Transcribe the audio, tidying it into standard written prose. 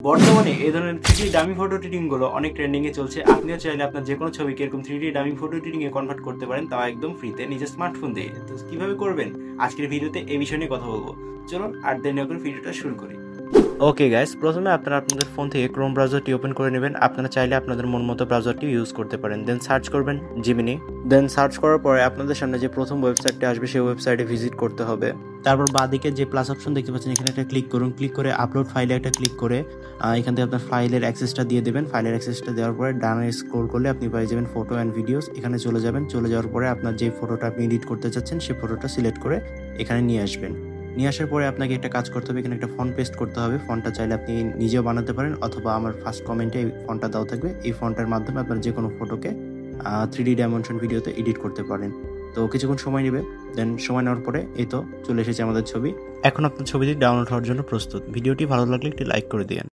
বর্তমানে এই ধরনের 3D ডামি ফটো এডিটিংগুলো অনেক ট্রেন্ডিংয়ে চলছে। আপনিও চাইলে আপনার যে কোনো ছবিকে এরকম 3D ডামি ফটো এডিটিংয়ে কনভার্ট করতে পারেন, তাও একদম ফ্রিতে নিজের স্মার্টফোন দিয়ে। তো কীভাবে করবেন আজকের ভিডিওতে এই বিষয় নিয়ে কথা বলবো। চলুন আর দেরি না করে ভিডিওটা শুরু করি। ওকে গাইস, প্রথমে আপনারা আপনাদের ফোন থেকে ক্রোম ব্রাউজারটি ওপেন করে নেবেন। আপনারা চাইলে আপনাদের মন মতো ব্রাউজারটি ইউজ করতে পারেন। দেন সার্চ করবেন জিমিনি। দেন সার্চ করার পরে আপনাদের সামনে যে প্রথম ওয়েবসাইটটি আসবে সেই ওয়েবসাইটে ভিজিট করতে হবে। তারপর বাঁদিকে যে প্লাস অপশন দেখতে পাচ্ছেন এখানে একটা ক্লিক করুন। ক্লিক করে আপলোড ফাইলে একটা ক্লিক করে এখান থেকে আপনার ফাইলের অ্যাক্সেসটা দিয়ে দেবেন। ফাইলের অ্যাক্সেসটা দেওয়ার পরে ডানে স্ক্রল করলে আপনি পেয়ে যাবেন ফটো অ্যান্ড ভিডিওস। এখানে চলে যাবেন। চলে যাওয়ার পরে আপনার যে ফটোটা আপনি এডিট করতে চাচ্ছেন সেই ফটোটা সিলেক্ট করে এখানে নিয়ে আসবেন। নিয়ে আসার পরে আপনাকে একটা কাজ করতে হবে, এখানে একটা ফন্ট পেস্ট করতে হবে। ফন্টটা চাইলে আপনি নিজেও বানাতে পারেন অথবা আমার ফার্স্ট কমেন্টে এই ফন্টটা দেওয়া থাকবে। এই ফন্টের মাধ্যমে আপনার যে কোনো ফটোকে 3D ডাইমেনশন ভিডিওতে এডিট করতে পারেন। তো কিছুক্ষণ সময় নেবে। দেন সময় নেওয়ার পরে এই তো চলে এসেছে আমাদের ছবি। এখন আপনার ছবিটি ডাউনলোড হওয়ার জন্য প্রস্তুত। ভিডিওটি ভালো লাগলে একটি লাইক করে দিন।